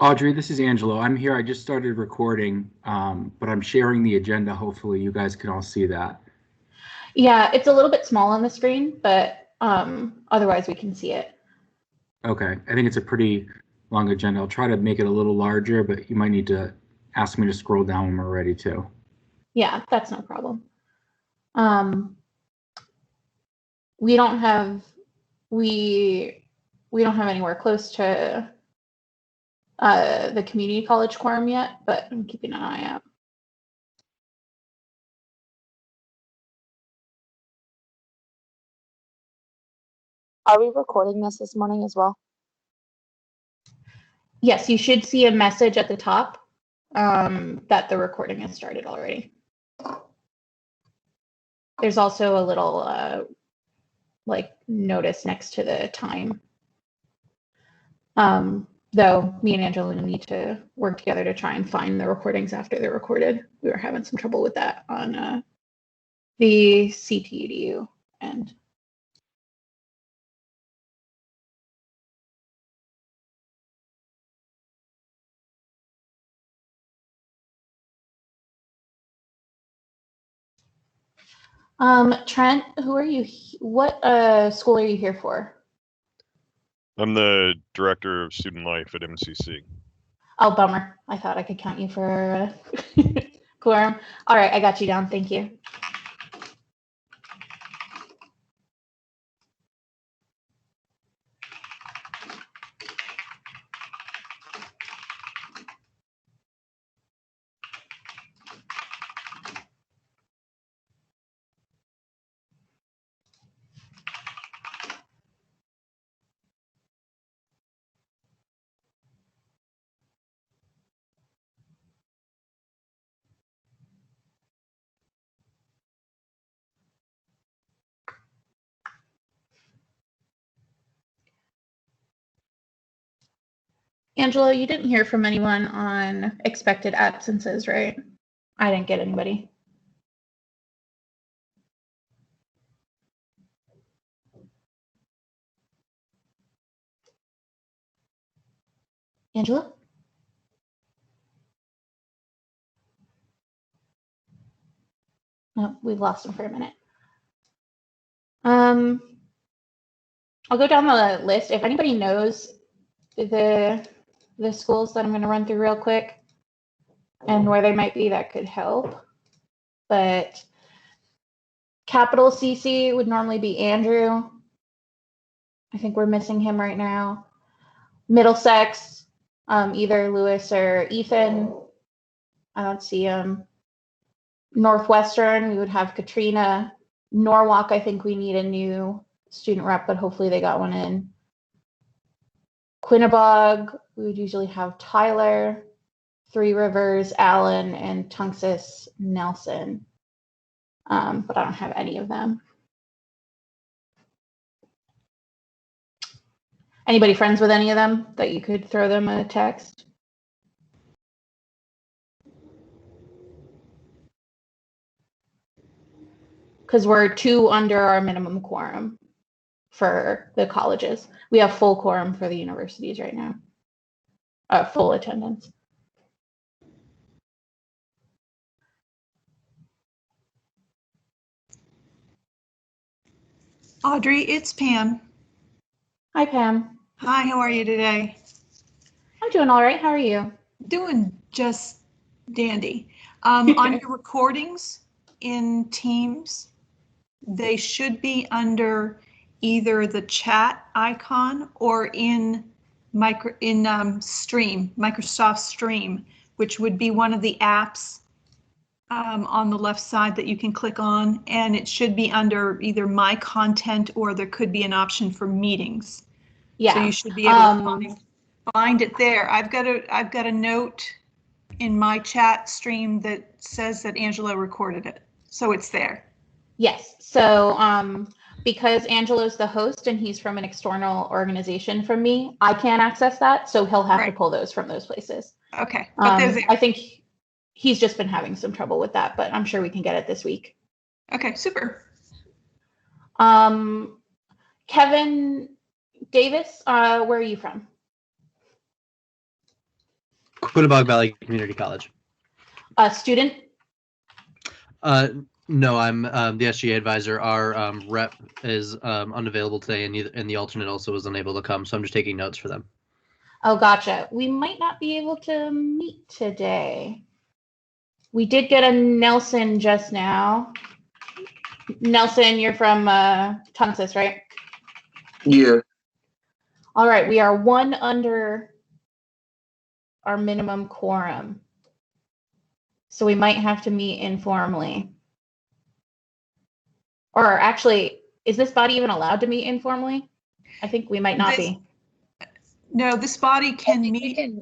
Audrey, this is Angelo. I'm here. I just started recording, but I'm sharing the agenda. Hopefully you guys can all see that. Yeah, it's a little bit small on the screen, but otherwise we can see it. Okay, I think it's a pretty long agenda. I'll try to make it a little larger, but you might need to ask me to scroll down when we're ready to. Yeah, that's no problem. We don't have anywhere close to the community college quorum yet, but I'm keeping an eye out. Are we recording this morning as well? Yes, you should see a message at the top that the recording has started already. There's also a little like notice next to the time. Though me and Angelina need to work together to try and find the recordings after they're recorded. We were having some trouble with that on the CTEDU end. Trent, who are you? What school are you here for? I'm the director of student life at MCC. Oh, bummer. I thought I could count you for quorum. All right, I got you down. Thank you. Angelo, you didn't hear from anyone on expected absences, right? I didn't get anybody. Angela? No, we've lost him for a minute. I'll go down the list. If anybody knows the schools that I'm going to run through real quick and where they might be, that could help. But capital CC would normally be Andrew. I think we're missing him right now. Middlesex, either Lewis or Ethan. I don't see him. Northwestern, we would have Katrina. Norwalk, I think we need a new student rep, but hopefully they got one in. Quinnebog, we would usually have Tyler. Three Rivers, Allen, and Tunxus, Nelson. But I don't have any of them. Anybody friends with any of them that you could throw them a text? Because we're 2 under our minimum quorum for the colleges. We have full quorum for the universities right now. Full attendance. Audrey, it's Pam. Hi, Pam. Hi, how are you today? I'm doing all right. How are you? Doing just dandy. On your recordings in Teams, they should be under either the chat icon or in Microsoft Stream, which would be one of the apps on the left side that you can click on, and it should be under either my content or there could be an option for meetings. Yeah. So you should be able to find it there. I've got a note in my chat stream that says that Angelo recorded it, so it's there. Yes. So because Angelo's the host and he's from an external organization from me, I can't access that, so he'll have to pull those from those places. Okay, but they're there. I think he's just been having some trouble with that, but I'm sure we can get it this week. Okay, super. Kevin Davis, where are you from? Quinnebog Valley Community College. Student? No, I'm the SGA advisor. Our rep is unavailable today, and the alternate also was unable to come, so I'm just taking notes for them. Oh, gotcha. We might not be able to meet today. We did get a Nelson just now. Nelson, you're from Tunsis, right? Yeah. All right, we are one under our minimum quorum. So we might have to meet informally. Or actually, is this body even allowed to meet informally? I think we might not be. No, this body can meet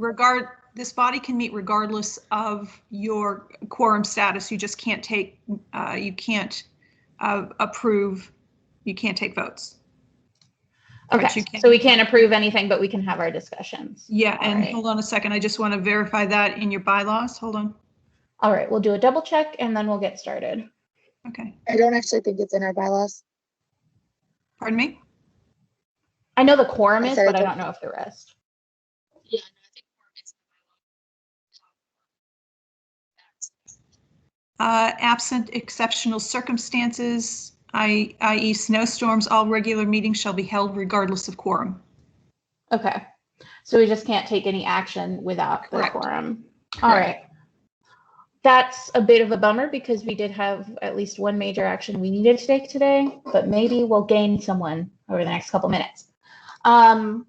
regardless of your quorum status. You just can't take, you can't approve, you can't take votes. Okay, so we can't approve anything, but we can have our discussions. Yeah, All and right. hold on a second. I just want to verify that in your bylaws. Hold on. All right, we'll do a double check and then we'll get started. Okay. I don't actually think it's in our bylaws. Pardon me? I know the quorum I is, said but I I don't- don't know if the rest. Yeah, no, I think Absent exceptional circumstances, i.e. snowstorms, all regular meetings shall be held regardless of quorum. Okay, so we just can't take any action without the Correct. quorum. All right. That's a bit of a bummer because we did have at least one major action we needed to take today, but maybe we'll gain someone over the next couple minutes. I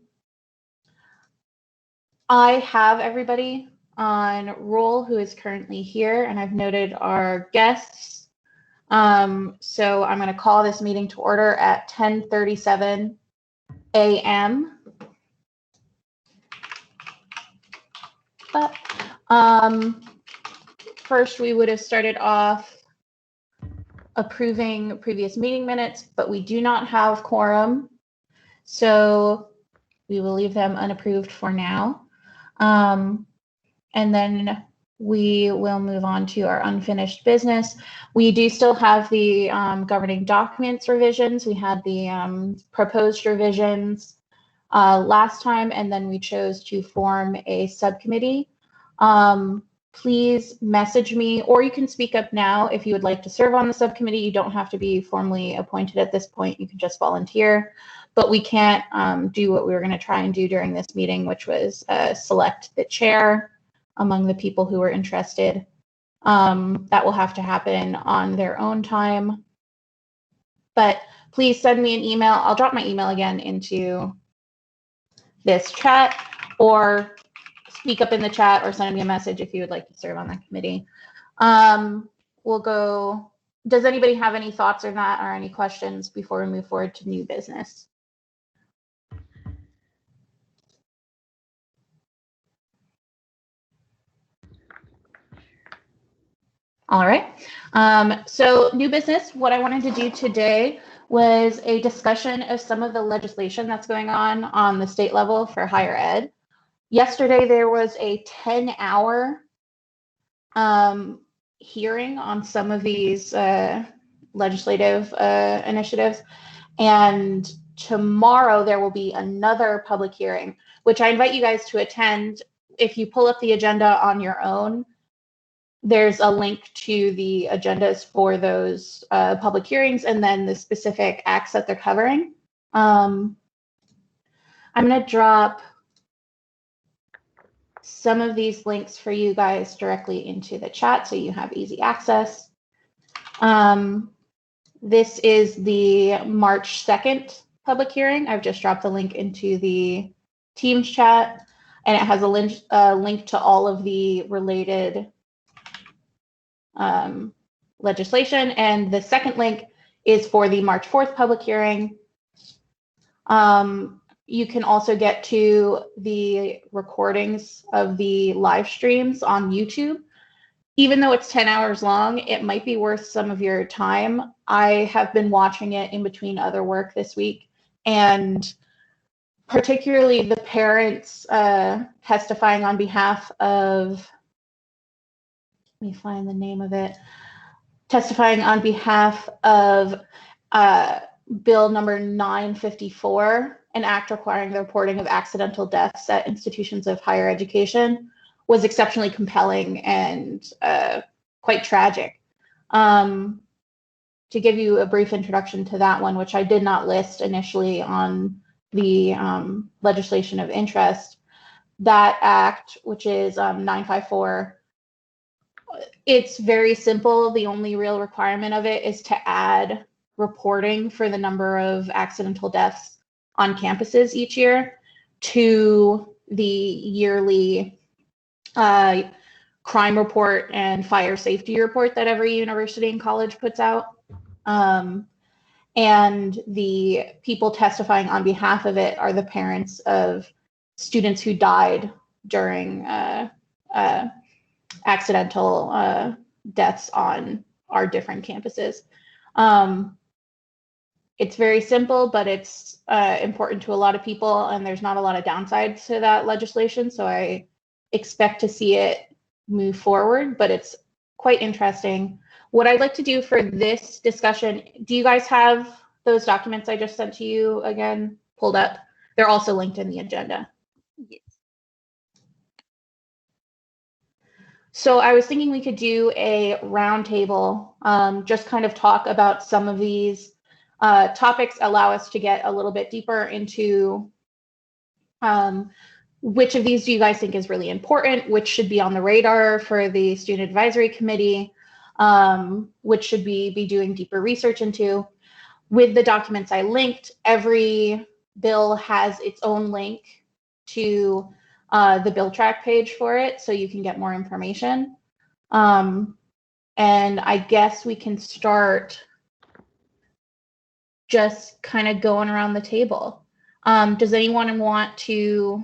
have everybody on roll who is currently here, and I've noted our guests. So I'm going to call this meeting to order at 10:37 a.m. But first, we would have started off approving previous meeting minutes, but we do not have quorum, so we will leave them unapproved for now. And then we will move on to our unfinished business. We do still have the governing documents revisions. We had the proposed revisions last time, and then we chose to form a subcommittee. Please message me, or you can speak up now if you would like to serve on the subcommittee. You don't have to be formally appointed at this point. You can just volunteer. But we can't do what we were going to try and do during this meeting, which was select the chair among the people who were interested. That will have to happen on their own time. But please send me an email. I'll drop my email again into this chat, or speak up in the chat or send me a message if you would like to serve on that committee. We'll go. Does anybody have any thoughts on that or any questions before we move forward to new business? All right. So new business, what I wanted to do today was a discussion of some of the legislation that's going on the state level for higher ed. Yesterday, there was a 10-hour hearing on some of these legislative initiatives. And tomorrow, there will be another public hearing, which I invite you guys to attend. If you pull up the agenda on your own, there's a link to the agendas for those public hearings and then the specific acts that they're covering. I'm going to drop some of these links for you guys directly into the chat so you have easy access. This is the March 2nd public hearing. I've just dropped the link into the Teams chat, and it has a link to all of the related legislation. And the second link is for the March 4th public hearing. You can also get to the recordings of the live streams on YouTube. Even though it's 10 hours long, it might be worth some of your time. I have been watching it in between other work this week, and particularly the parents testifying on behalf of, let me find the name of it, testifying on behalf of Bill number 954, an act requiring the reporting of accidental deaths at institutions of higher education, was exceptionally compelling and quite tragic. To give you a brief introduction to that one, which I did not list initially on the legislation of interest, that act, which is 954, it's very simple. The only real requirement of it is to add reporting for the number of accidental deaths on campuses each year to the yearly crime report and fire safety report that every university and college puts out. And the people testifying on behalf of it are the parents of students who died during accidental deaths on our different campuses. It's very simple, but it's important to a lot of people, and there's not a lot of downsides to that legislation. So I expect to see it move forward, but it's quite interesting. What I'd like to do for this discussion, do you guys have those documents I just sent to you again pulled up? They're also linked in the agenda. Yes. So I was thinking we could do a roundtable, just kind of talk about some of these topics, allow us to get a little bit deeper into which of these do you guys think is really important, which should be on the radar for the Student Advisory Committee, which should be doing deeper research into. With the documents I linked, every bill has its own link to the bill track page for it, so you can get more information. And I guess we can start just kind of going around the table. Does anyone want to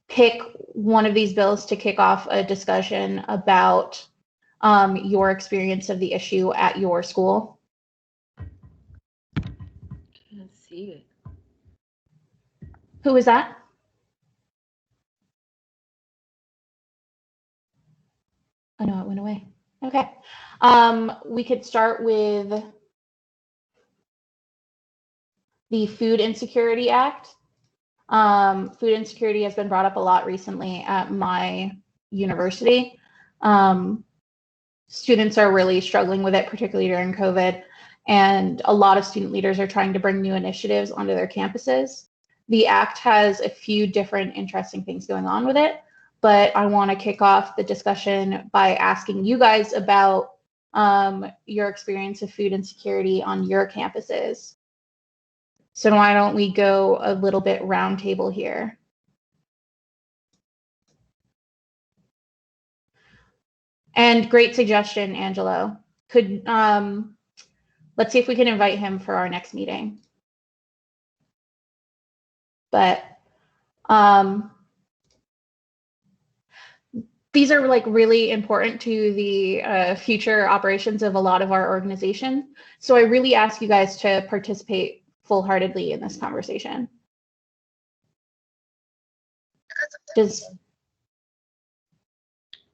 pick one of these bills to kick off a discussion about your experience of the issue at your school? Can't see it. Who is that? Oh no, it went away. Okay. We could start with the Food Insecurity Act. Food insecurity has been brought up a lot recently at my university. Students are really struggling with it, particularly during COVID, and a lot of student leaders are trying to bring new initiatives onto their campuses. The Act has a few different interesting things going on with it, but I want to kick off the discussion by asking you guys about your experience of food insecurity on your campuses. So why don't we go a little bit roundtable here? And great suggestion, Angelo. Could let's see if we can invite him for our next meeting. But these are like really important to the future operations of a lot of our organizations. So I really ask you guys to participate full-heartedly in this conversation.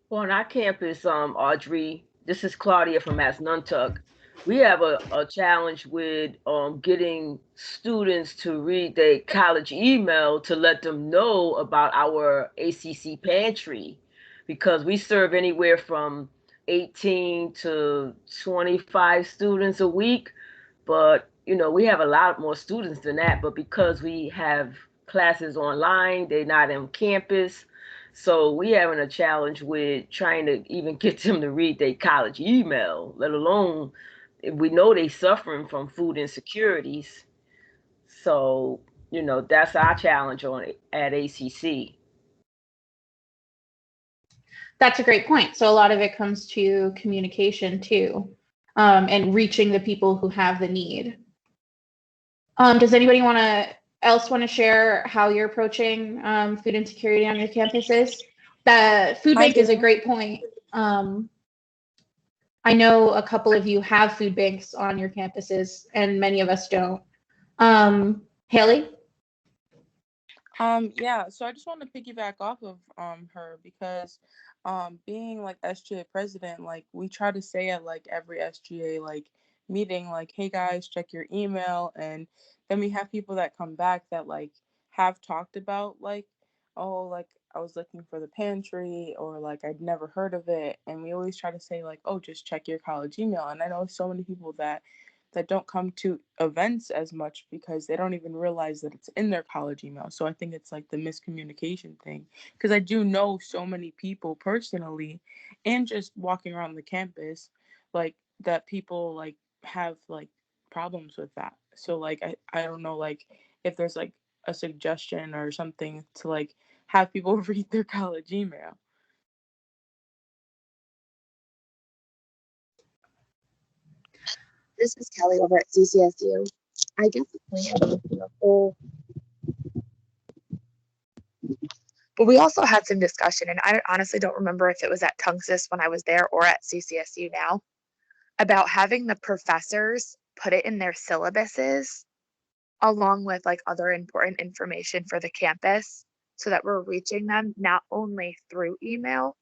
On our campus, Audrey, this is Claudia from Masnuntuck. We have a challenge with getting students to read their college email to let them know about our ACC pantry, because we serve anywhere from 18 to 25 students a week. But, you know, we have a lot more students than that, but because we have classes online, they're not on campus. So we having a challenge with trying to even get them to read their college email, let alone we know they suffering from food insecurities. So, you know, that's our challenge at ACC. That's a great point. So a lot of it comes to communication too, and reaching the people who have the need. Does anybody else want to share how you're approaching food insecurity on your campuses? The food bank is a great point. I know a couple of you have food banks on your campuses, and many of us don't. Haley? Yeah, so I just want to piggyback off of her, because being like SGA president, like we try to say at like every SGA like meeting, like, hey guys, check your email. And then we have people that come back that like have talked about like oh, like I was looking for the pantry, or like I'd never heard of it. And we always try to say like, oh, just check your college email. And I know so many people that don't come to events as much because they don't even realize that it's in their college email. So I think it's like the miscommunication thing, because I do know so many people personally and just walking around the campus, like that people like have like problems with that. So like I don't know like if there's like a suggestion or something to like have people read their college email. This is Kelly over at CCSU. I get the point of the whole, but we also had some discussion, and I honestly don't remember if it was at Tunxis when I was there or at CCSU now, about having the professors put it in their syllabuses along with like other important information for the campus so that we're reaching them not only through email,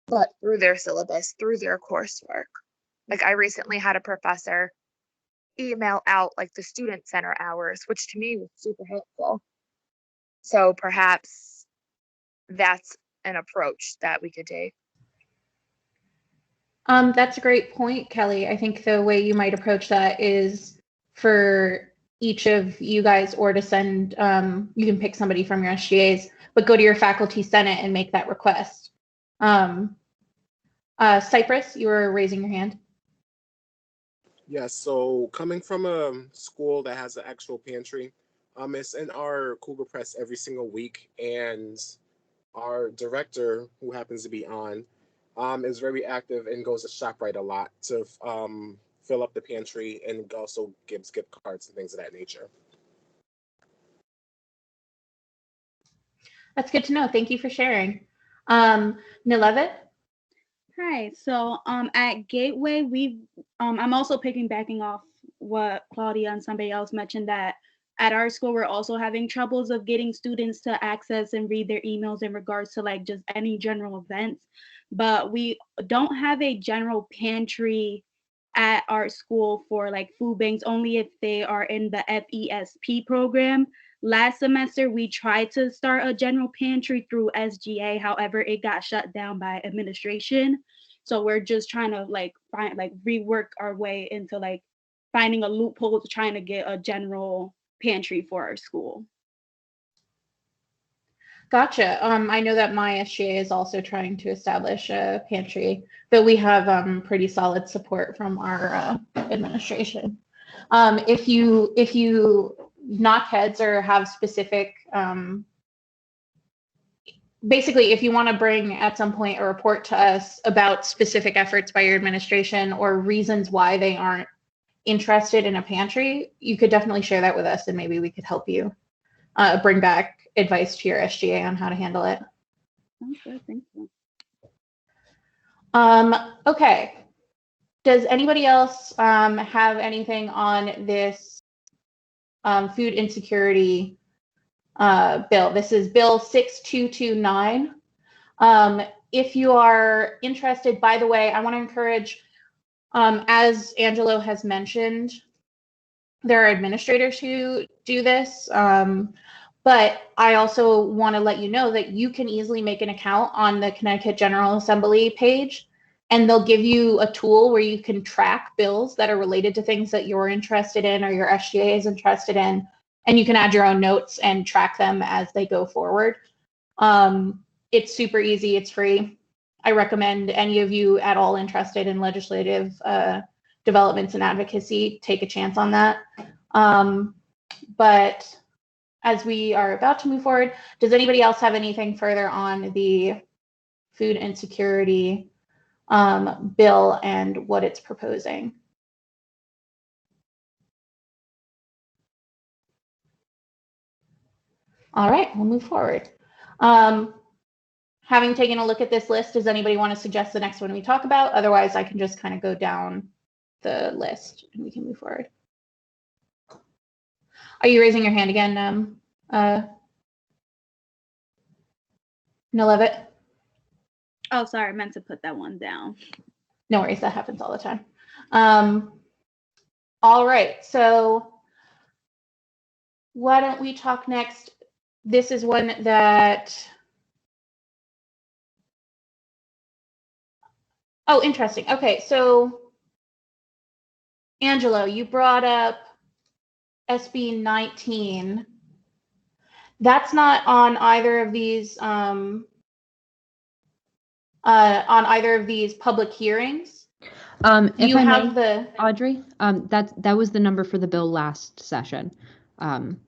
but through their syllabus, through their coursework. Like I recently had a professor email out like the student center hours, which to me was super helpful. So perhaps that's an approach that we could take. That's a great point, Kelly. I think the way you might approach that is for each of you guys, or to send, you can pick somebody from your SGAs, but go to your faculty senate and make that request. Cypress, you were raising your hand. Yes, so coming from a school that has an actual pantry, it's in our Cougar Press every single week, and our director, who happens to be on, is very active and goes to ShopRite a lot to fill up the pantry, and also gives gift cards and things of that nature. That's good to know. Thank you for sharing. Nilevet? Hi. So at Gateway, I'm also piggybacking off what Claudia and somebody else mentioned, that at our school we're also having troubles of getting students to access and read their emails in regards to like just any general events. But we don't have a general pantry at our school for like food banks, only if they are in the FESP program. Last semester, we tried to start a general pantry through SGA. However, it got shut down by administration. So we're just trying to like find, like rework our way into like finding a loophole to trying to get a general pantry for our school. Gotcha. I know that my SGA is also trying to establish a pantry, but we have pretty solid support from our administration. If you knock heads or have specific, basically, if you want to bring at some point a report to us about specific efforts by your administration or reasons why they aren't interested in a pantry, you could definitely share that with us, and maybe we could help you bring back advice to your SGA on how to handle it. Okay, thank you. Okay. Does anybody else have anything on this food insecurity bill? This is Bill 6229. If you are interested, by the way, I want to encourage, as Angelo has mentioned, there are administrators who do this, but I also want to let you know that you can easily make an account on the Connecticut General Assembly page, and they'll give you a tool where you can track bills that are related to things that you're interested in or your SGA is interested in, and you can add your own notes and track them as they go forward. It's super easy. It's free. I recommend any of you at all interested in legislative developments and advocacy take a chance on that. But as we are about to move forward, does anybody else have anything further on the food insecurity bill and what it's proposing? All right, we'll move forward. Having taken a look at this list, does anybody want to suggest the next one we talk about? Otherwise, I can just kind of go down the list and we can move forward. Are you raising your hand again, Nilevet? Oh, sorry, I meant to put that one down. No worries, that happens all the time. All right, so why don't we talk next? this is one that, oh, interesting. Okay, so Angelo, you brought up SB 19. That's not on either of these public hearings. If You I have may, the Audrey, that was the number for the bill last session. It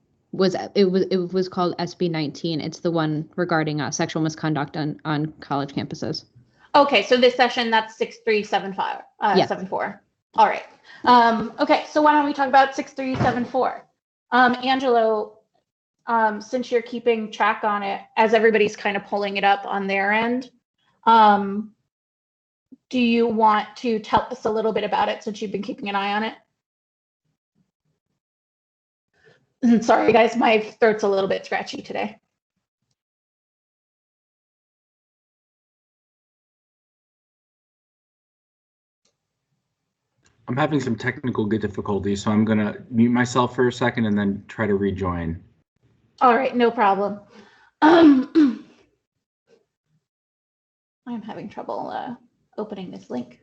was called SB 19. It's the one regarding sexual misconduct on college campuses. Okay, so this session that's 6375 Yes. 74. All right. Okay, so why don't we talk about 6374? Angelo, since you're keeping track on it, as everybody's kind of pulling it up on their end, do you want to tell us a little bit about it since you've been keeping an eye on it? Sorry, guys, my throat's a little bit scratchy today. I'm having some technical difficulties, so I'm going to mute myself for a second and then try to rejoin. All right, no problem. I'm having trouble opening this link.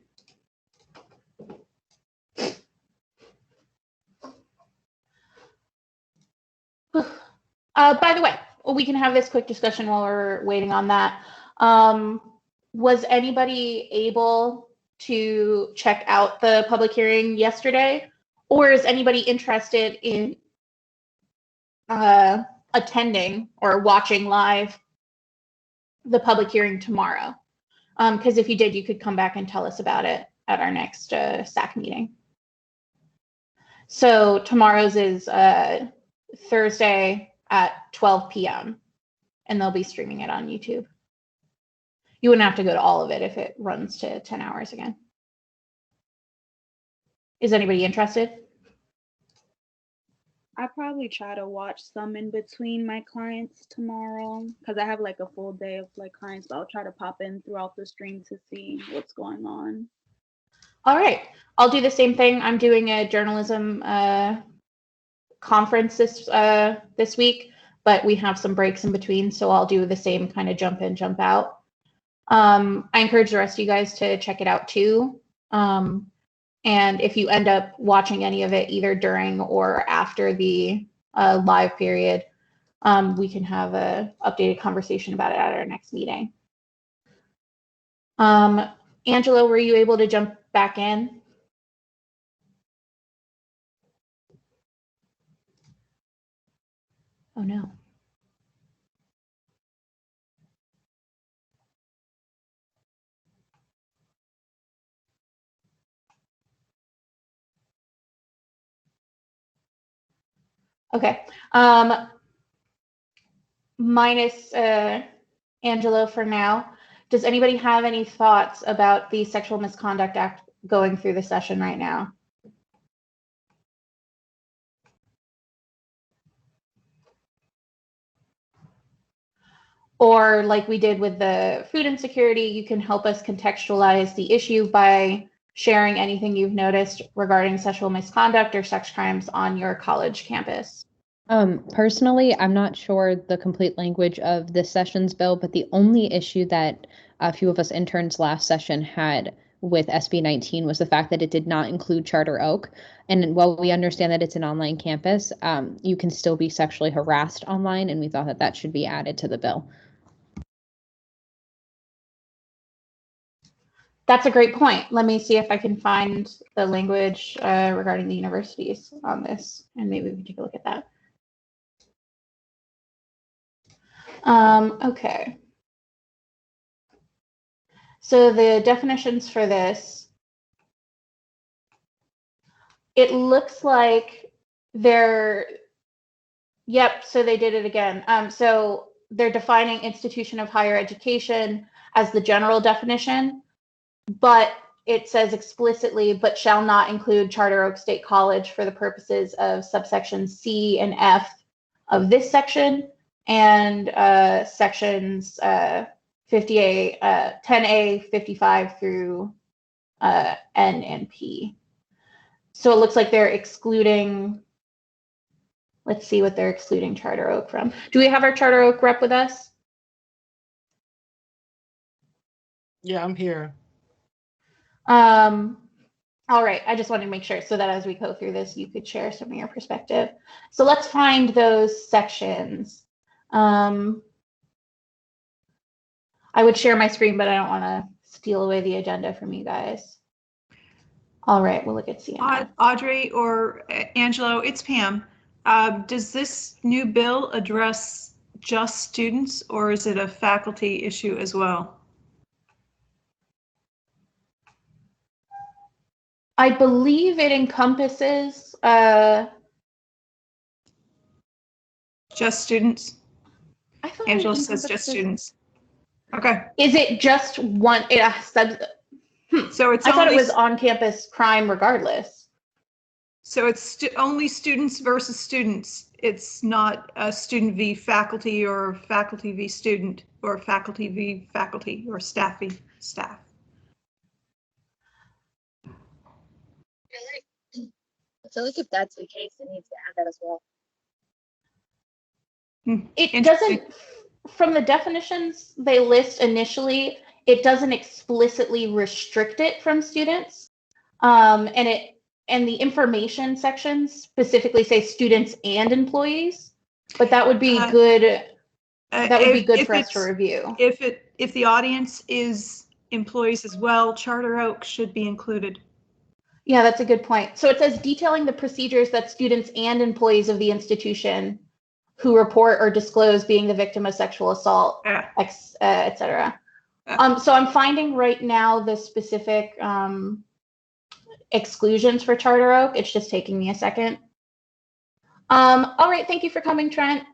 By the way, we can have this quick discussion while we're waiting on that. Was anybody able to check out the public hearing yesterday, or is anybody interested in attending or watching live the public hearing tomorrow? Because if you did, you could come back and tell us about it at our next SAC meeting. So tomorrow's is Thursday at 12 p.m. and they'll be streaming it on YouTube. You wouldn't have to go to all of it if it runs to 10 hours again. Is anybody interested? I probably try to watch some in between my clients tomorrow because I have like a full day of like clients, but I'll try to pop in throughout the stream to see what's going on. All right, I'll do the same thing. I'm doing a journalism conference this week, but we have some breaks in between, so I'll do the same kind of jump in, jump out. I encourage the rest of you guys to check it out too. And if you end up watching any of it either during or after the live period, we can have a updated conversation about it at our next meeting. Angelo, were you able to jump back in? Oh no. Okay. Minus Angelo for now. Does anybody have any thoughts about the Sexual Misconduct Act going through the session right now? Or like we did with the food insecurity, you can help us contextualize the issue by sharing anything you've noticed regarding sexual misconduct or sex crimes on your college campus. Personally, I'm not sure the complete language of this session's bill, but the only issue that a few of us interns last session had with SB 19 was the fact that it did not include Charter Oak. And while we understand that it's an online campus, you can still be sexually harassed online, and we thought that that should be added to the bill. That's a great point. Let me see if I can find the language regarding the universities on this, and maybe we can take a look at that. Okay. So the definitions for this, it looks like they're, yep, so they did it again. So they're defining institution of higher education as the general definition, but it says explicitly, but shall not include Charter Oak State College for the purposes of subsections C and F of this section, and sections 58, 10A, 55 through N and P. So it looks like they're excluding Let's see what they're excluding Charter Oak from. Do we have our Charter Oak rep with us? Yeah, I'm here. All right, I just wanted to make sure so that as we go through this, you could share some of your perspective. So let's find those sections. I would share my screen, but I don't want to steal away the agenda from you guys. All right, we'll look at CNF. Audrey or Angelo, it's Pam. Does this new bill address just students, or is it a faculty issue as well? I believe it encompasses just students. I thought Angela it says just students. Okay. Is it just one? So it's I thought it only was on-campus crime regardless. So it's only students versus students. It's not a student v faculty or faculty v student or faculty v faculty or staff v staff. I feel like if that's the case, it needs to add that as well. It doesn't, from the definitions they list initially, it doesn't explicitly restrict it from students. And the information sections specifically say students and employees, but that would be good. That would be good for us to review. If the audience is employees as well, Charter Oak should be included. Yeah, that's a good point. So it says detailing the procedures that students and employees of the institution who report or disclose being the victim of sexual assault, et cetera. So I'm finding right now the specific exclusions for Charter Oak. It's just taking me a second. All right, thank you for coming, Trent.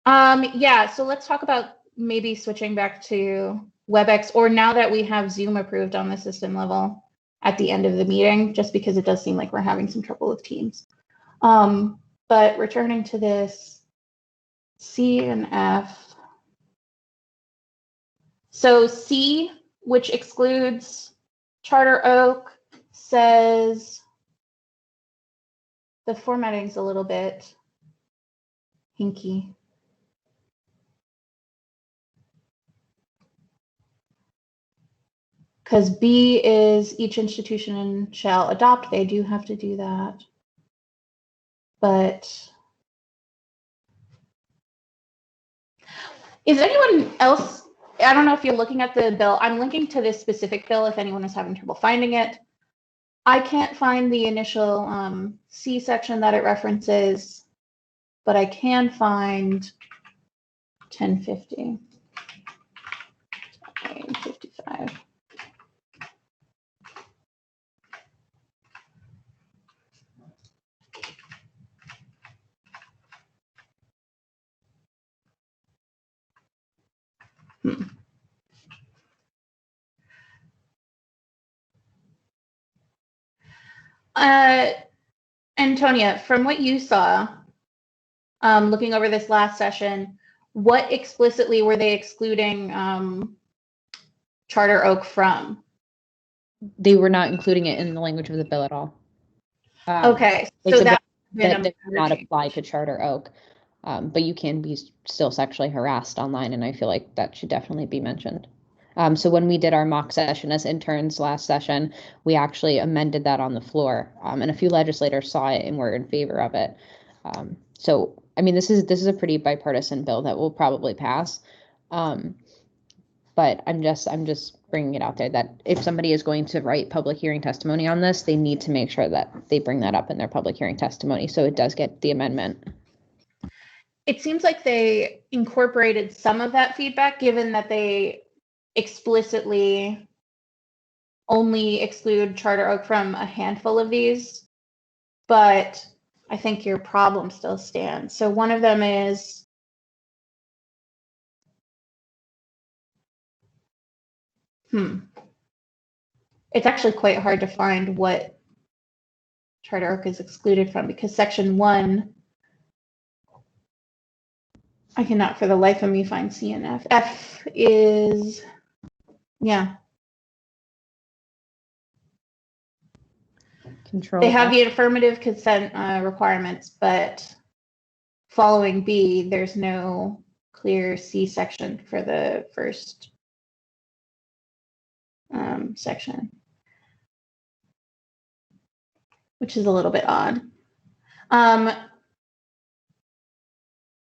Yeah, so let's talk about maybe switching back to WebEx, or now that we have Zoom approved on the system level at the end of the meeting, just because it does seem like we're having some trouble with Teams. But returning to this C and F. So C, which excludes Charter Oak, says the formatting's a little bit hinky. Because B is each institution shall adopt. They do have to do that. But is anyone else, I don't know if you're looking at the bill. I'm linking to this specific bill if anyone is having trouble finding it. I can't find the initial C section that it references, but I can find 1050. 55. Antonia, from what you saw, looking over this last session, what explicitly were they excluding Charter Oak from? They were not including it in the language of the bill at all. Okay, so that does not apply to Charter Oak, but you can be still sexually harassed online, and I feel like that should definitely be mentioned. So when we did our mock session as interns last session, we actually amended that on the floor, and a few legislators saw it and were in favor of it. So I mean, this is a pretty bipartisan bill that will probably pass. But I'm just bringing it out there that if somebody is going to write public hearing testimony on this, they need to make sure that they bring that up in their public hearing testimony, so it does get the amendment. It seems like they incorporated some of that feedback, given that they explicitly only exclude Charter Oak from a handful of these, but I think your problem still stands. So one of them is it's actually quite hard to find what Charter Oak is excluded from, because section 1, I cannot for the life of me find C and F. F is, yeah. Control. They have the affirmative consent requirements, but following B, there's no clear C section for the first section, which is a little bit odd.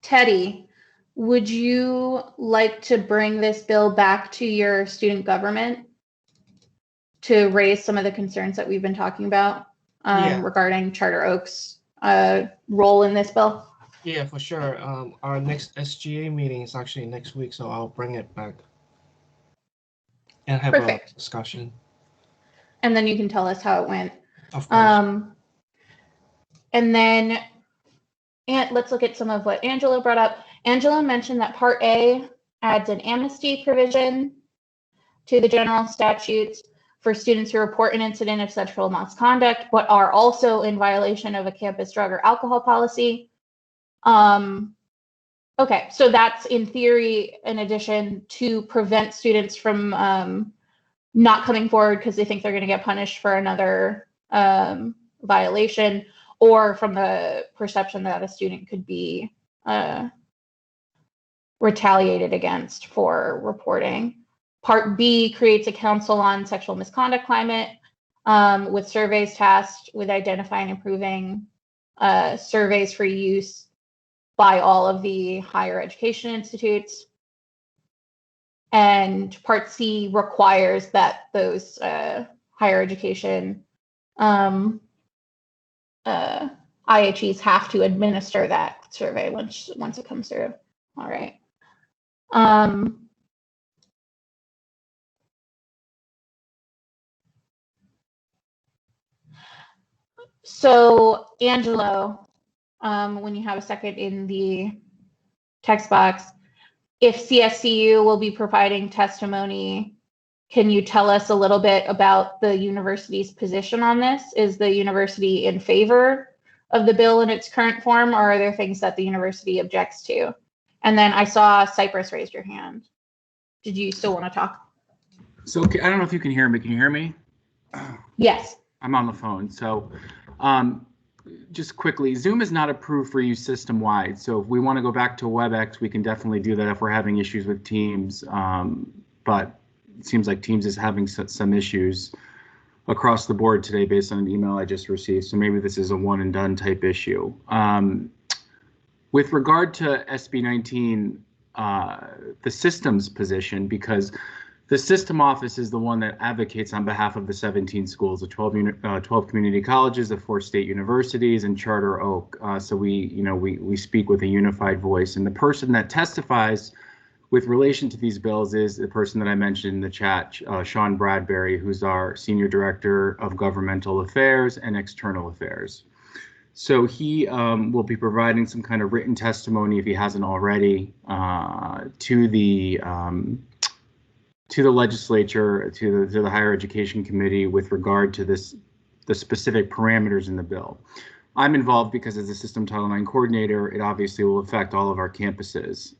Teddy, would you like to bring this bill back to your student government to raise some of the concerns that we've been talking about regarding Charter Oak's role in this bill? Yeah, for sure. Our next SGA meeting is actually next week, so I'll bring it back and have a discussion. And then you can tell us how it went. Of course. And then let's look at some of what Angela brought up. Angela mentioned that Part A adds an amnesty provision to the general statutes for students who report an incident of sexual misconduct, but are also in violation of a campus drug or alcohol policy. Okay, so that's in theory, in addition to prevent students from not coming forward because they think they're going to get punished for another violation, or from the perception that a student could be retaliated against for reporting. Part B creates a council on sexual misconduct climate with surveys tasked with identifying and improving surveys for use by all of the higher education institutes. And Part C requires that those higher education IHEs have to administer that survey once it comes through. All right. So Angelo, when you have a second in the text box, if CSCU will be providing testimony, can you tell us a little bit about the university's position on this? Is the university in favor of the bill in its current form, or are there things that the university objects to? And then I saw Cypress raised your hand. Did you still want to talk? So I don't know if you can hear me. Can you hear me? Yes. I'm on the phone. So just quickly, Zoom is not approved for use system-wide. So if we want to go back to WebEx, we can definitely do that if we're having issues with Teams. But it seems like Teams is having some issues across the board today based on an email I just received. So maybe this is a one and done type issue. With regard to SB 19, the systems position, because the system office is the one that advocates on behalf of the 17 schools, the 12 community colleges, the 4 state universities, and Charter Oak. So we speak with a unified voice. And the person that testifies with relation to these bills is the person that I mentioned in the chat, Sean Bradbury, who's our Senior Director of Governmental Affairs and External Affairs. So he will be providing some kind of written testimony, if he hasn't already, to the legislature, to the Higher Education Committee with regard to the specific parameters in the bill. I'm involved because as a System Title IX coordinator, it obviously will affect all of our campuses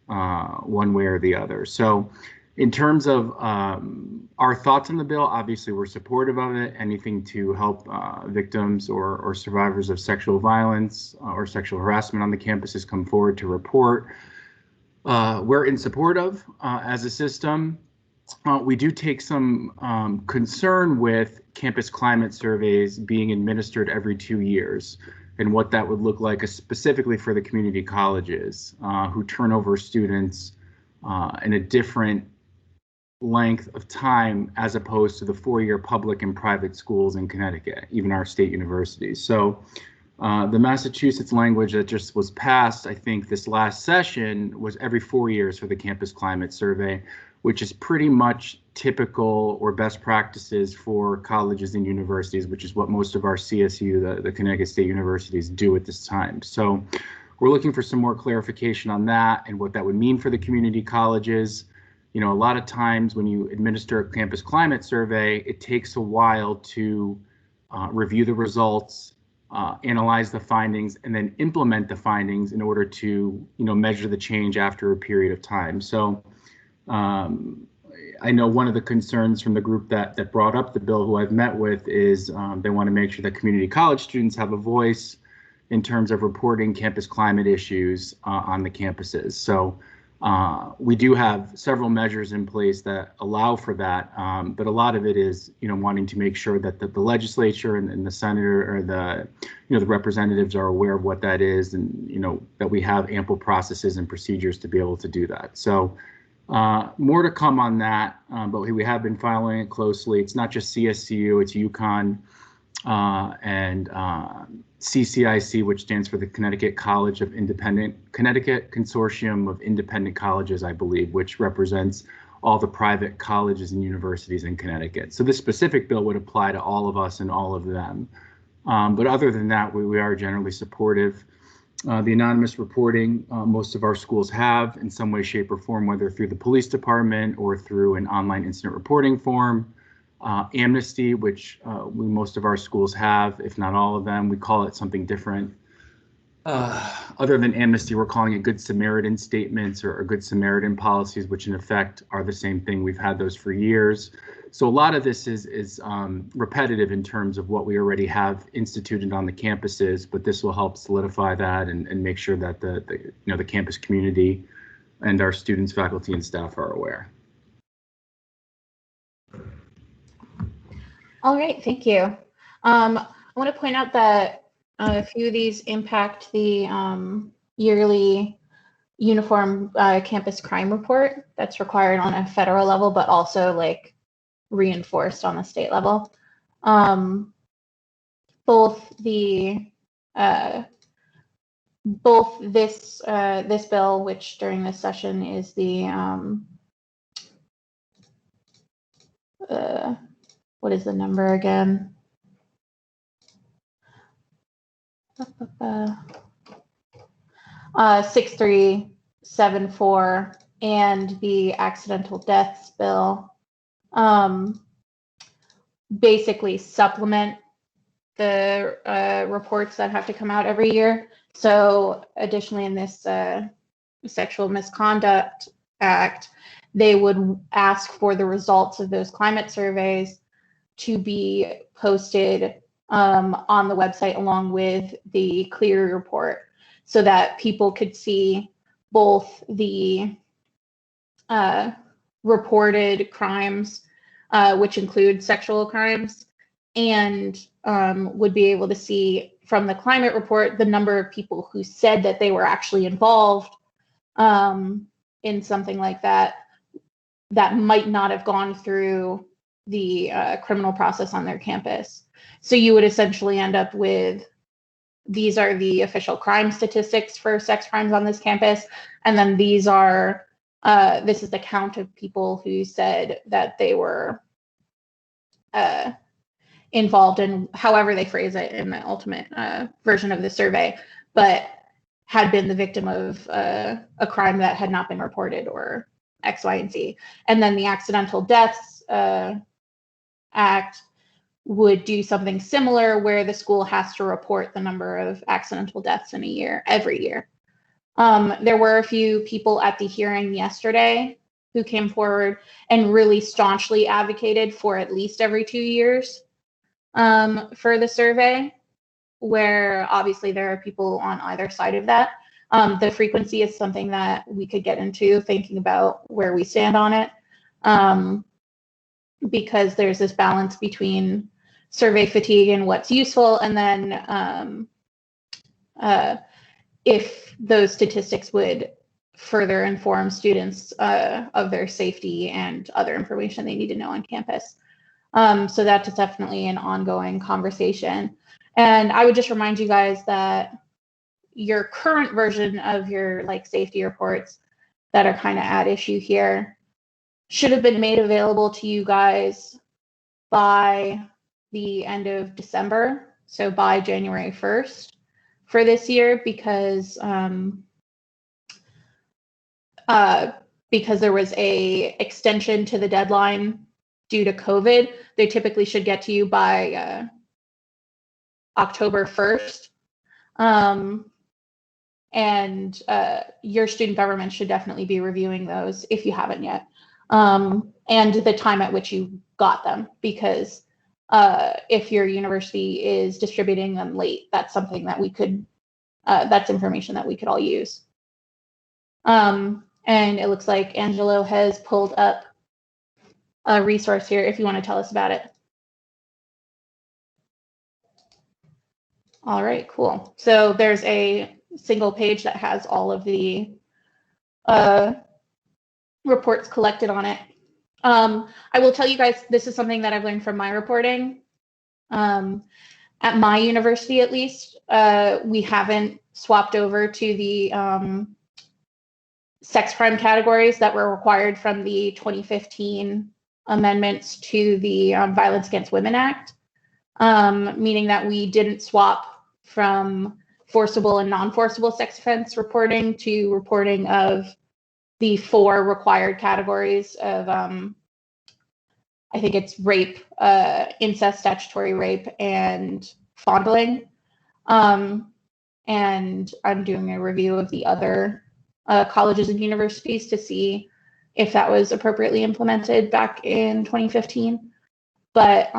one way or the other. So in terms of our thoughts on the bill, obviously we're supportive of it. Anything to help victims or survivors of sexual violence or sexual harassment on the campuses come forward to report. We're in support of as a system. We do take some concern with campus climate surveys being administered every 2 years and what that would look like specifically for the community colleges who turn over students in a different length of time as opposed to the 4-year public and private schools in Connecticut, even our state universities. So the Massachusetts language that just was passed, I think this last session, was every 4 years for the campus climate survey, which is pretty much typical or best practices for colleges and universities, which is what most of our CSU, the Connecticut State Universities, do at this time. So we're looking for some more clarification on that and what that would mean for the community colleges. You know, a lot of times when you administer a campus climate survey, it takes a while to review the results, analyze the findings, and then implement the findings in order to, measure the change after a period of time. So I know one of the concerns from the group that brought up the bill, who I've met with, is they want to make sure that community college students have a voice in terms of reporting campus climate issues on the campuses. So we do have several measures in place that allow for that, but a lot of it is, wanting to make sure that the legislature and the senator or the representatives are aware of what that is, and that we have ample processes and procedures to be able to do that. So more to come on that, but we have been following it closely. It's not just CSCU, it's UConn and CCIC, which stands for the Connecticut Consortium of Independent Colleges, I believe, which represents all the private colleges and universities in Connecticut. So this specific bill would apply to all of us and all of them. But other than that, we are generally supportive. The anonymous reporting, most of our schools have in some way, shape, or form, whether through the police department or through an online incident reporting form. Amnesty, which most of our schools have, if not all of them. We call it something different. Other than amnesty, we're calling it Good Samaritan statements or Good Samaritan policies, which in effect are the same thing. We've had those for years. So a lot of this is repetitive in terms of what we already have instituted on the campuses, but this will help solidify that and make sure that the campus community and our students, faculty, and staff are aware. All right, thank you. I want to point out that a few of these impact the yearly uniform campus crime report that's required on a federal level, but also reinforced on the state level. Both this bill, which during this session is the what is the number again? 6374, and the accidental deaths bill basically supplement the reports that have to come out every year. So additionally, in this Sexual Misconduct Act, they would ask for the results of those climate surveys to be posted on the website along with the Clery report, so that people could see both the reported crimes, which include sexual crimes, and would be able to see from the climate report the number of people who said that they were actually involved in something like that might not have gone through the criminal process on their campus. So you would essentially end up with, these are the official crime statistics for sex crimes on this campus, and then these are, this is the count of people who said that they were involved in, however they phrase it in the ultimate version of the survey, but had been the victim of a crime that had not been reported, or X, Y, and Z. And then the Accidental Deaths Act would do something similar, where the school has to report the number of accidental deaths in a year, every year. There were a few people at the hearing yesterday who came forward and really staunchly advocated for at least every 2 years for the survey, where obviously there are people on either side of that. The frequency is something that we could get into, thinking about where we stand on it, because there's this balance between survey fatigue and what's useful, and then if those statistics would further inform students of their safety and other information they need to know on campus. So that's definitely an ongoing conversation. And I would just remind you guys that your current version of your safety reports that are kind of at issue here should have been made available to you guys by the end of December, so by January 1st for this year, because there was a extension to the deadline due to COVID. They typically should get to you by October 1st. And your student government should definitely be reviewing those if you haven't yet. and the time at which you got them, because if your university is distributing them late, that's something that we could, that's information that we could all use. And it looks like Angelo has pulled up a resource here if you want to tell us about it. All right, cool. So there's a single page that has all of the reports collected on it. I will tell you guys, this is something that I've learned from my reporting. At my university, at least, we haven't swapped over to the sex crime categories that were required from the 2015 amendments to the Violence Against Women Act, meaning that we didn't swap from forcible and non-forcible sex offense reporting to reporting of the 4 required categories of, I think it's rape, incest, statutory rape, and fondling. And I'm doing a review of the other colleges and universities to see if that was appropriately implemented back in 2015. But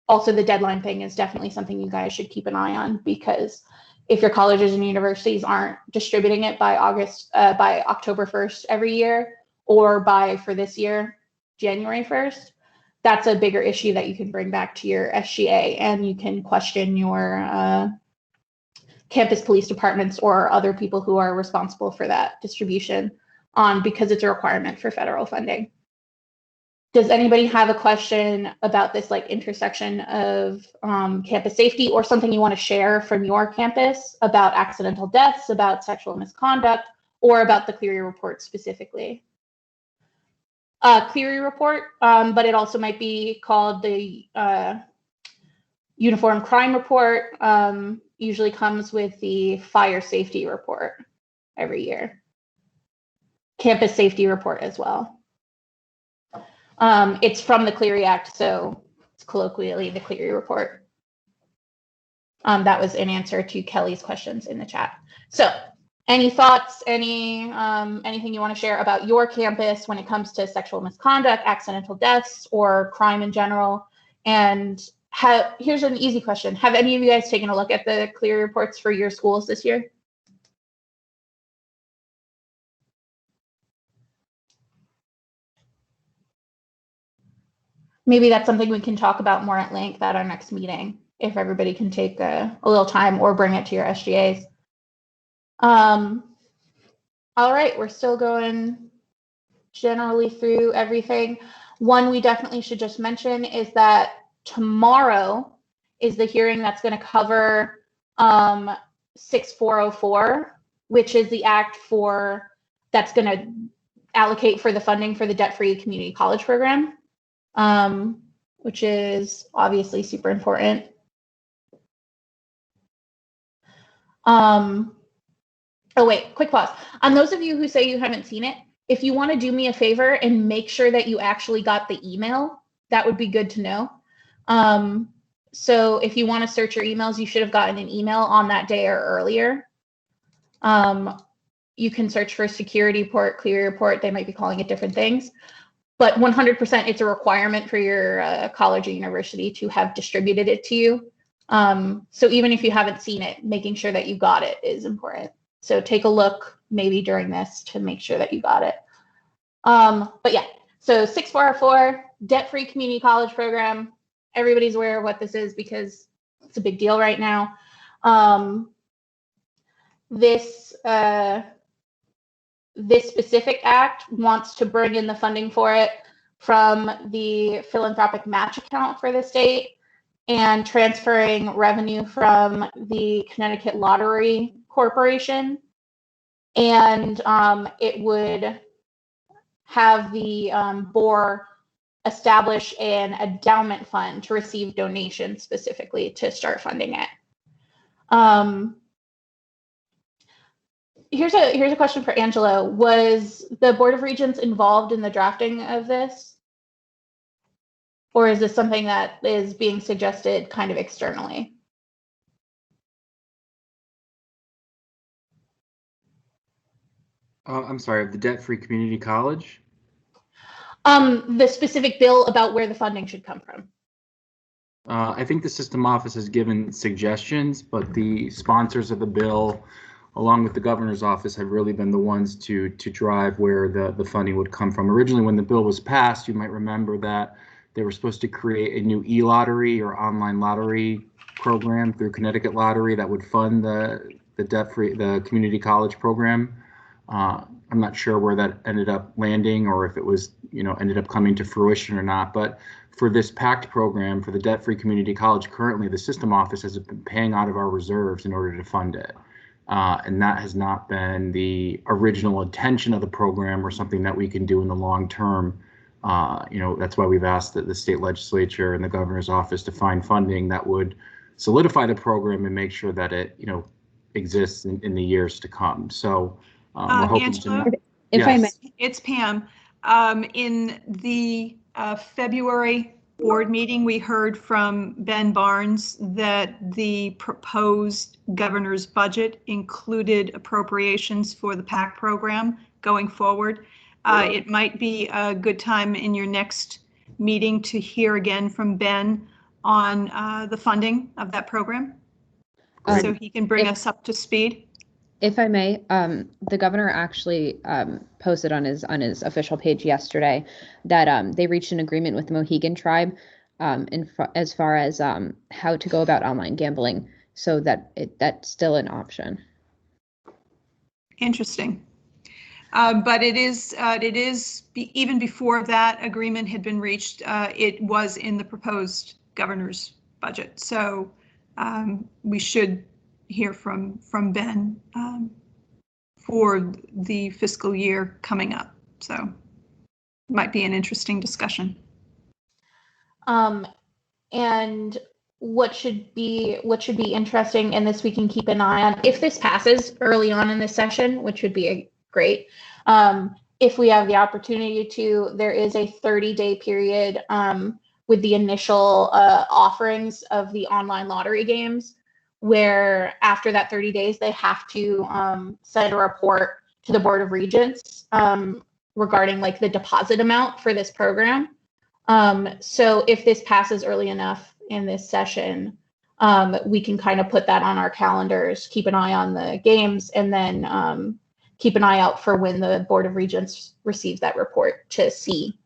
also the deadline thing is definitely something you guys should keep an eye on, because if your colleges and universities aren't distributing it by October 1st every year, or by, for this year, January 1st, that's a bigger issue that you can bring back to your SGA, and you can question your campus police departments or other people who are responsible for that distribution on, because it's a requirement for federal funding. Does anybody have a question about this intersection of campus safety, or something you want to share from your campus about accidental deaths, about sexual misconduct, or about the Cleary report specifically? Cleary report, but it also might be called the Uniform Crime Report. Usually comes with the Fire Safety Report every year. Campus Safety Report as well. It's from the Cleary Act, so it's colloquially the Cleary report. That was an answer to Kelly's questions in the chat. So any thoughts, anything you want to share about your campus when it comes to sexual misconduct, accidental deaths, or crime in general? And here's an easy question. Have any of you guys taken a look at the Cleary reports for your schools this year? Maybe that's something we can talk about more at length at our next meeting, if everybody can take a little time, or bring it to your SGAs. All right, we're still going generally through everything. One we definitely should just mention is that tomorrow is the hearing that's going to cover 6404, which is the act that's going to allocate for the funding for the debt-free community college program. Which is obviously super important. Oh wait, quick pause. On those of you who say you haven't seen it, if you want to do me a favor and make sure that you actually got the email, that would be good to know. So if you want to search your emails, you should have gotten an email on that day or earlier. You can search for security report, Cleary report. They might be calling it different things. But 100%, it's a requirement for your college or university to have distributed it to you. So even if you haven't seen it, making sure that you got it is important. So take a look maybe during this to make sure that you got it. But yeah, so 6404, debt-free community college program. Everybody's aware of what this is because it's a big deal right now. This specific act wants to bring in the funding for it from the philanthropic match account for the state, and transferring revenue from the Connecticut Lottery Corporation. And it would have the BOR establish an endowment fund to receive donations specifically to start funding it. Here's a question for Angelo. Was the Board of Regents involved in the drafting of this? Or is this something that is being suggested kind of externally? I'm sorry, the debt-free community college? The specific bill about where the funding should come from. I think the system office has given suggestions, but the sponsors of the bill, along with the governor's office, have really been the ones to drive where the funding would come from. Originally, when the bill was passed, you might remember that they were supposed to create a new e-lottery or online lottery program through Connecticut Lottery that would fund the community college program. I'm not sure where that ended up landing, or if it was, ended up coming to fruition or not. But for this PACT program, for the debt-free community college, currently the system office has been paying out of our reserves in order to fund it. And that has not been the original intention of the program, or something that we can do in the long term. That's why we've asked the state legislature and the governor's office to find funding that would solidify the program and make sure that it, exists in the years to come. So we're hoping Angela, If I may. it's Pam. In the February board meeting, we heard from Ben Barnes that the proposed governor's budget included appropriations for the PAC program going forward. It might be a good time in your next meeting to hear again from Ben on the funding of that program, so he can bring us up to speed. If I may, the governor actually posted on his official page yesterday that they reached an agreement with the Mohegan tribe as far as how to go about online gambling, so that's still an option. Interesting. But it is even before that agreement had been reached, it was in the proposed governor's budget. So we should hear from Ben for the fiscal year coming up. So might be an interesting discussion. And what should be interesting, and this we can keep an eye on if this passes early on in this session, which would be great. If we have the opportunity to, there is a 30-day period with the initial offerings of the online lottery games, where after that 30 days, they have to send a report to the Board of Regents regarding like the deposit amount for this program. So if this passes early enough in this session, we can kind of put that on our calendars, keep an eye on the games, and then keep an eye out for when the Board of Regents receives that report to see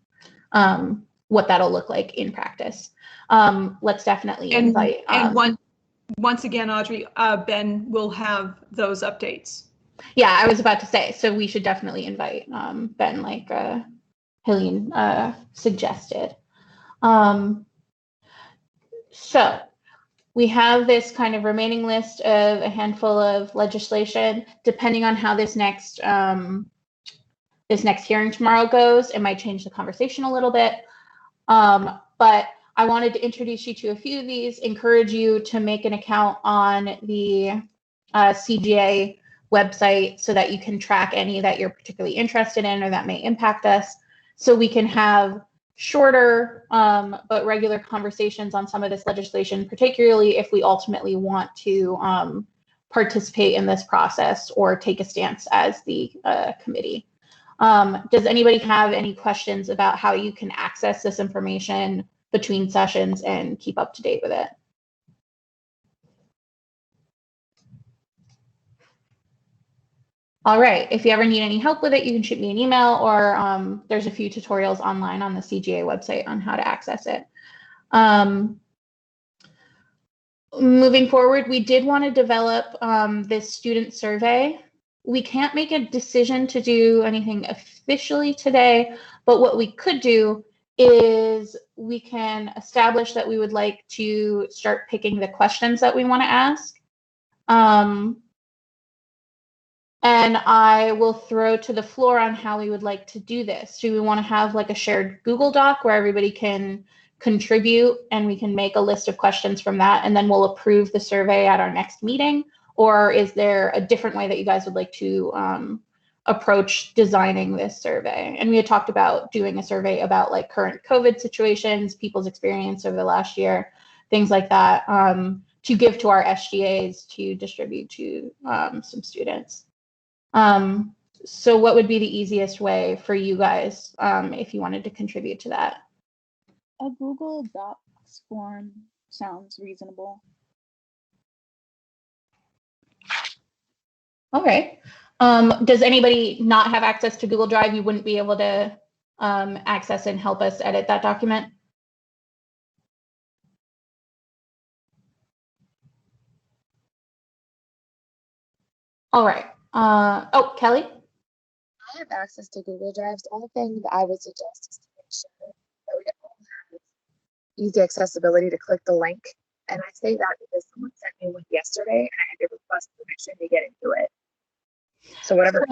what that'll look like in practice. Let's definitely invite. Once again, Audrey, Ben will have those updates. Yeah, I was about to say, so we should definitely invite Ben, like Helene suggested. So we have this kind of remaining list of a handful of legislation. Depending on how this next hearing tomorrow goes, it might change the conversation a little bit. But I wanted to introduce you to a few of these, encourage you to make an account on the CGA website so that you can track any that you're particularly interested in or that may impact us, so we can have shorter but regular conversations on some of this legislation, particularly if we ultimately want to participate in this process or take a stance as the committee. Does anybody have any questions about how you can access this information between sessions and keep up to date with it? All right, if you ever need any help with it, you can shoot me an email, or there's a few tutorials online on the CGA website on how to access it. Moving forward, we did want to develop this student survey. We can't make a decision to do anything officially today, but what we could do is we can establish that we would like to start picking the questions that we want to ask. And I will throw to the floor on how we would like to do this. Do we want to have like a shared Google Doc where everybody can contribute and we can make a list of questions from that, and then we'll approve the survey at our next meeting? Or is there a different way that you guys would like to approach designing this survey? And we had talked about doing a survey about like current COVID situations, people's experience over the last year, things like that, to give to our SGAs to distribute to some students. So what would be the easiest way for you guys if you wanted to contribute to that? A Google Docs form sounds reasonable. Okay. Does anybody not have access to Google Drive? You wouldn't be able to access and help us edit that document? All right. Oh, Kelly? I have access to Google Drive. The only thing that I would suggest is to make sure that we all have easy accessibility to click the link. And I say that because someone sent me one yesterday and I had to request permission to get into it. So whatever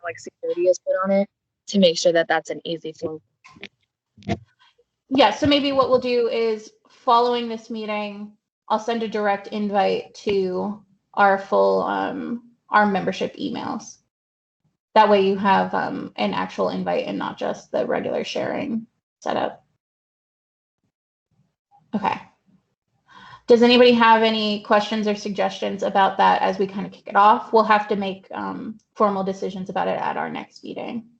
like security is put on it, to make sure that that's an easy flow. Yeah, so maybe what we'll do is following this meeting, I'll send a direct invite to our full our membership emails. That way you have an actual invite and not just the regular sharing setup. Okay. Does anybody have any questions or suggestions about that as we kind of kick it off? We'll have to make formal decisions about it at our next meeting.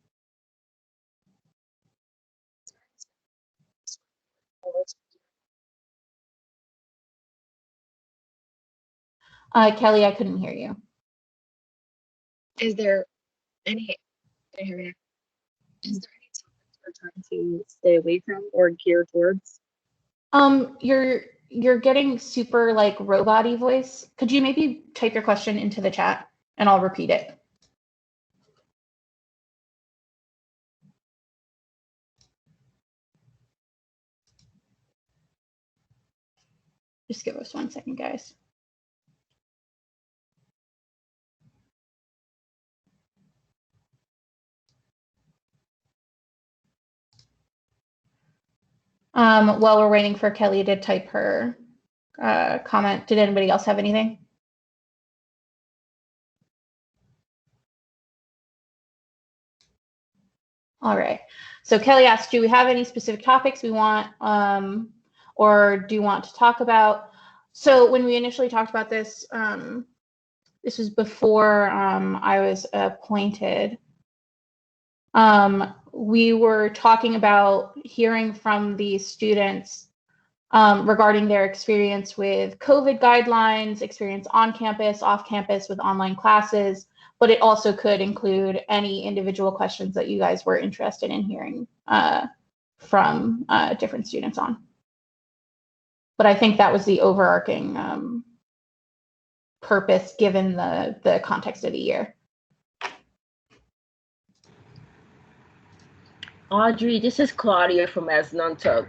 Kelly, I couldn't hear you. Is there any, can you hear me? Is there any topics we're trying to stay away from or gear towards? You're getting super like robot-y voice. Could you maybe type your question into the chat and I'll repeat it? Just give us 1 second, guys. While we're waiting for Kelly to type her comment, did anybody else have anything? All right. So Kelly asked, do we have any specific topics we want or do you want to talk about? So when we initially talked about this, this was before I was appointed. We were talking about hearing from the students regarding their experience with COVID guidelines, experience on campus, off campus with online classes, but it also could include any individual questions that you guys were interested in hearing from different students on. But I think that was the overarching purpose given the context of the year. Audrey, this is Claudia from Asnuntuck.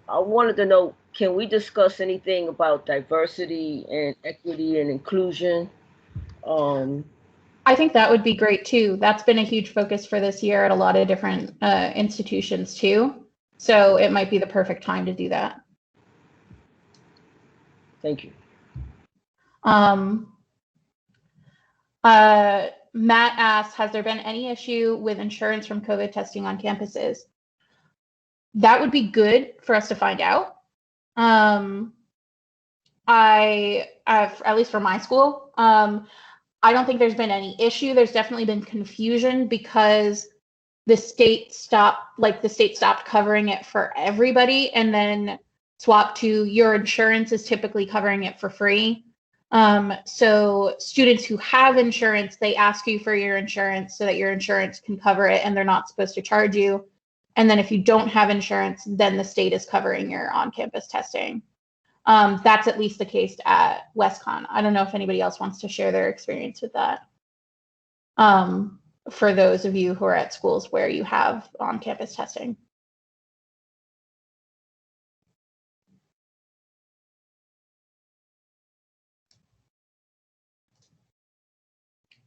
I wanted to know, can we discuss anything about diversity and equity and inclusion? I think that would be great too. That's been a huge focus for this year at a lot of different institutions too. So it might be the perfect time to do that. Thank you. Matt asks, has there been any issue with insurance from COVID testing on campuses? That would be good for us to find out. At least for my school, I don't think there's been any issue. There's definitely been confusion because the state stopped covering it for everybody and then swapped to your insurance is typically covering it for free. So students who have insurance, they ask you for your insurance so that your insurance can cover it and they're not supposed to charge you. And then if you don't have insurance, then the state is covering your on-campus testing. That's at least the case at WestCon. I don't know if anybody else wants to share their experience with that. For those of you who are at schools where you have on-campus testing.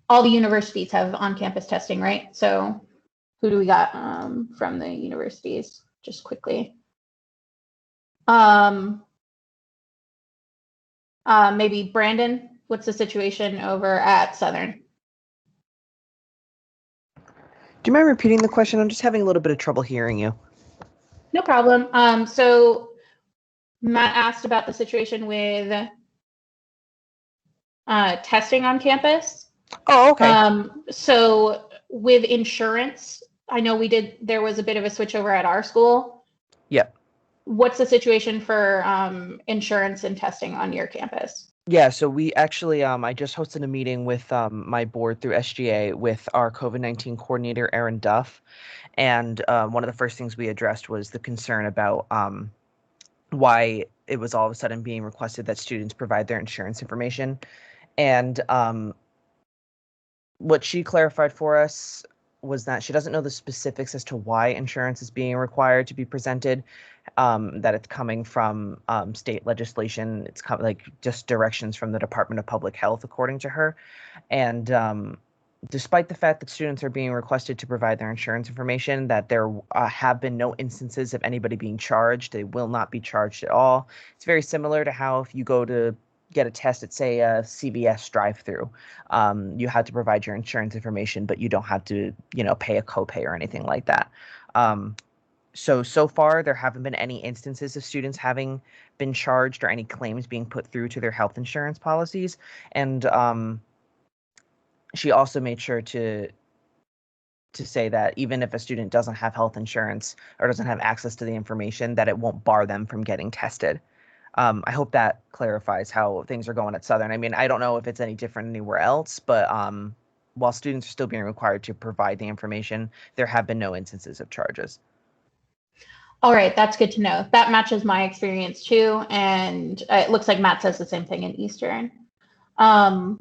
All the universities have on-campus testing, right? So who do we got from the universities? Just quickly. Maybe Brandon, what's the situation over at Southern? Do you mind repeating the question? I'm just having a little bit of trouble hearing you. No problem. So Matt asked about the situation with testing on campus. Oh, okay. So with insurance, I know there was a bit of a switch over at our school. Yep. What's the situation for insurance and testing on your campus? Yeah, so we actually, I just hosted a meeting with my board through SGA with our COVID-19 coordinator, Erin Duff. And one of the first things we addressed was the concern about why it was all of a sudden being requested that students provide their insurance information. And what she clarified for us was that she doesn't know the specifics as to why insurance is being required to be presented, that it's coming from state legislation. It's like just directions from the Department of Public Health, according to her. And despite the fact that students are being requested to provide their insurance information, that there have been no instances of anybody being charged. They will not be charged at all. It's very similar to how if you go to get a test at, say, a CVS drive-through, you had to provide your insurance information, but you don't have to, pay a copay or anything like that. So far, there haven't been any instances of students having been charged or any claims being put through to their health insurance policies. And she also made sure to say that even if a student doesn't have health insurance or doesn't have access to the information, that it won't bar them from getting tested. I hope that clarifies how things are going at Southern. I mean, I don't know if it's any different anywhere else, but while students are still being required to provide the information, there have been no instances of charges. All right, that's good to know. That matches my experience too, and it looks like Matt says the same thing in Eastern. I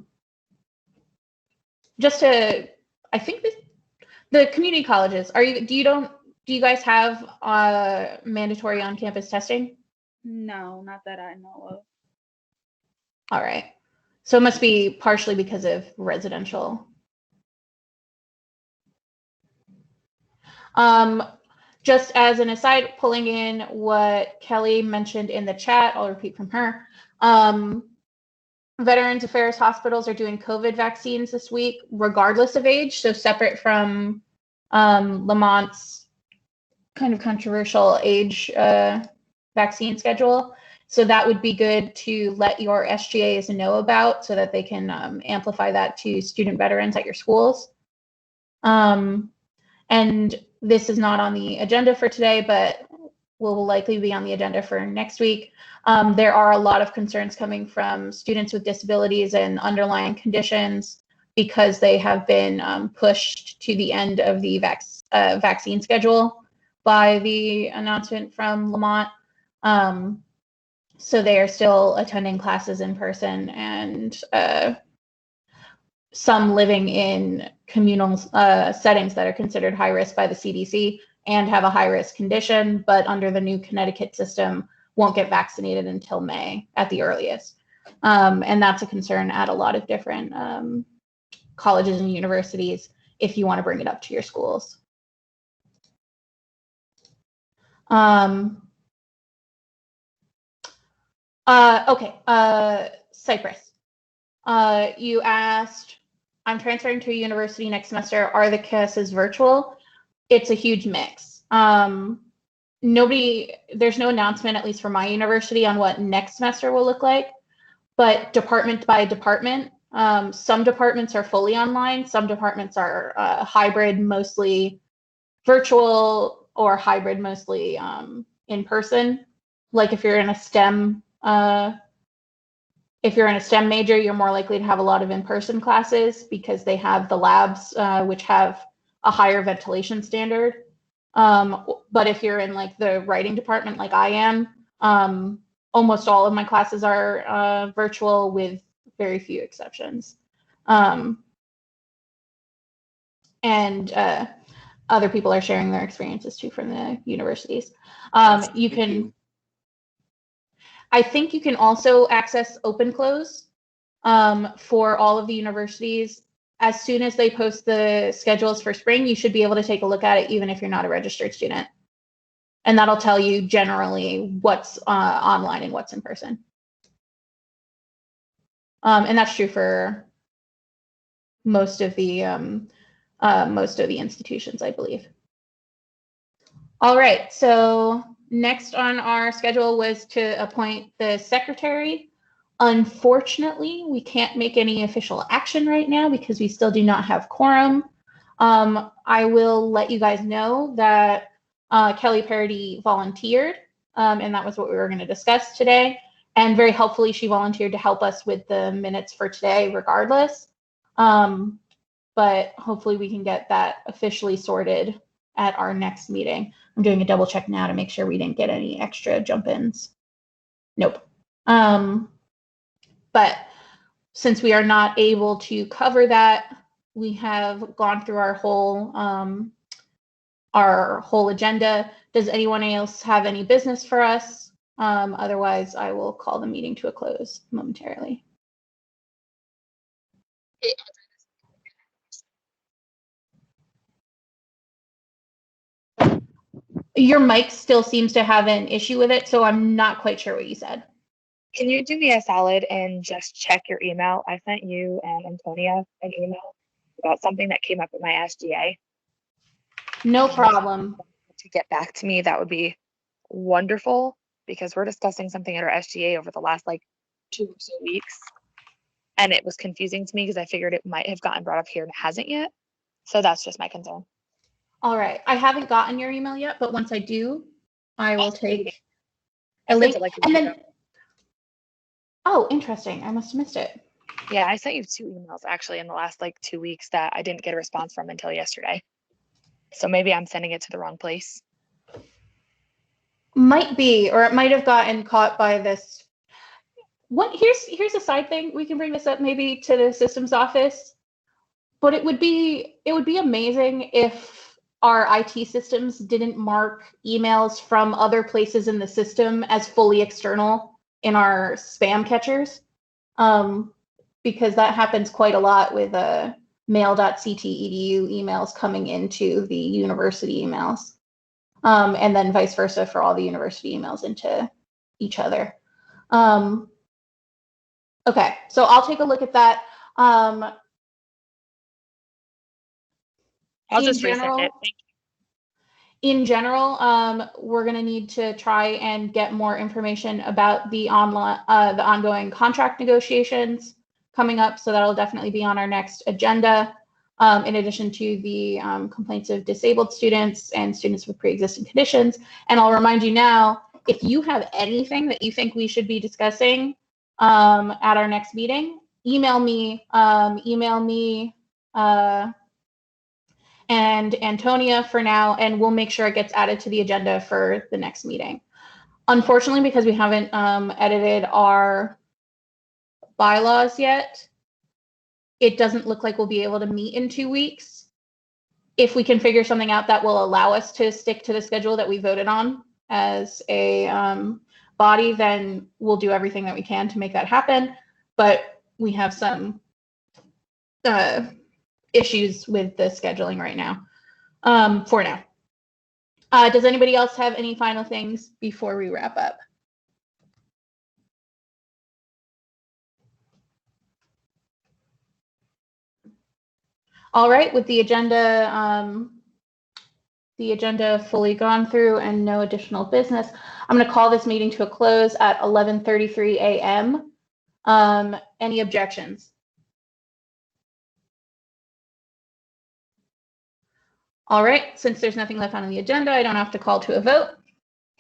think the community colleges, do you guys have mandatory on-campus testing? No, not that I know of. All right. So it must be partially because of residential. Just as an aside, pulling in what Kelly mentioned in the chat, I'll repeat from her. Veterans Affairs hospitals are doing COVID vaccines this week, regardless of age, so separate from Lamont's kind of controversial age vaccine schedule. So that would be good to let your SGAs know about so that they can amplify that to student veterans at your schools. And this is not on the agenda for today, but will likely be on the agenda for next week. There are a lot of concerns coming from students with disabilities and underlying conditions because they have been pushed to the end of the vaccine schedule by the announcement from Lamont. So they are still attending classes in person, and some living in communal settings that are considered high risk by the CDC and have a high risk condition, but under the new Connecticut system won't get vaccinated until May at the earliest. And that's a concern at a lot of different colleges and universities if you want to bring it up to your schools. Cypress. You asked, I'm transferring to a university next semester. Are the classes virtual? It's a huge mix. There's no announcement, at least for my university, on what next semester will look like, but department by department, some departments are fully online, some departments are hybrid, mostly virtual, or hybrid, mostly in person. Like if you're in a STEM major, you're more likely to have a lot of in-person classes because they have the labs, which have a higher ventilation standard. But if you're in like the writing department, like I am, almost all of my classes are virtual with very few exceptions. And other people are sharing their experiences too from the universities. I think you can also access open close for all of the universities. As soon as they post the schedules for spring, you should be able to take a look at it even if you're not a registered student. And that'll tell you generally what's online and what's in person. And that's true for most of the institutions, I believe. All right, so next on our schedule was to appoint the secretary. Unfortunately, we can't make any official action right now because we still do not have quorum. I will let you guys know that Kelly Parody volunteered, and that was what we were going to discuss today. And very helpfully, she volunteered to help us with the minutes for today regardless. But hopefully we can get that officially sorted at our next meeting. I'm doing a double check now to make sure we didn't get any extra jump-ins. Nope. But since we are not able to cover that, we have gone through our whole agenda. Does anyone else have any business for us? Otherwise, I will call the meeting to a close momentarily. Your mic still seems to have an issue with it, so I'm not quite sure what you said. Can you do me a solid and just check your email? I sent you and Antonia an email about something that came up at my SGA. No problem. To get back to me, that would be wonderful, because we're discussing something at our SGA over the last like 2 or so weeks. And it was confusing to me because I figured it might have gotten brought up here and it hasn't yet. So that's just my concern. All right. I haven't gotten your email yet, but once I do, I will take a I link. sent it like a And week then, ago. oh, interesting. I must have missed it. Yeah, I sent you 2 emails actually in the last like 2 weeks that I didn't get a response from until yesterday. So maybe I'm sending it to the wrong place. Might be, or it might have gotten caught by this. Here's a side thing. We can bring this up maybe to the systems office, but it would be amazing if our IT systems didn't mark emails from other places in the system as fully external in our spam catchers, because that happens quite a lot with mail.ct.edu emails coming into the university emails, and then vice versa for all the university emails into each other. Okay, so I'll take a look at that. I'll just resend it. Thank you. In general, we're going to need to try and get more information about the ongoing contract negotiations coming up. So that'll definitely be on our next agenda. In addition to the complaints of disabled students and students with pre-existing conditions. And I'll remind you now, if you have anything that you think we should be discussing at our next meeting, email me and Antonia for now, and we'll make sure it gets added to the agenda for the next meeting. Unfortunately, because we haven't edited our bylaws yet, it doesn't look like we'll be able to meet in 2 weeks. If we can figure something out that will allow us to stick to the schedule that we voted on as a body, then we'll do everything that we can to make that happen. But we have some issues with the scheduling right now, for now. Does anybody else have any final things before we wrap up? All right, with the agenda fully gone through and no additional business, I'm going to call this meeting to a close at 11:33 a.m. Any objections? All right, since there's nothing left on the agenda, I don't have to call to a vote.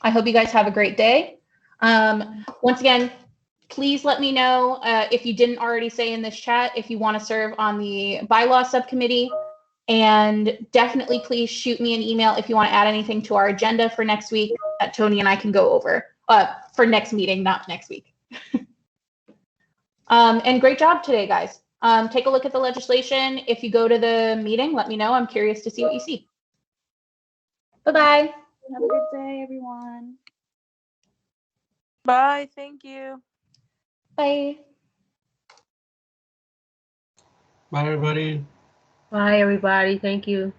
I hope you guys have a great day. Once again, please let me know if you didn't already say in this chat if you want to serve on the bylaw subcommittee. And definitely please shoot me an email if you want to add anything to our agenda for next week that Tony and I can go over for next meeting, not next week. And great job today, guys. Take a look at the legislation. If you go to the meeting, let me know. I'm curious to see what you see. Bye-bye. Have a good day, everyone. Bye. Thank you. Bye. Bye, everybody. Bye, everybody. Thank you.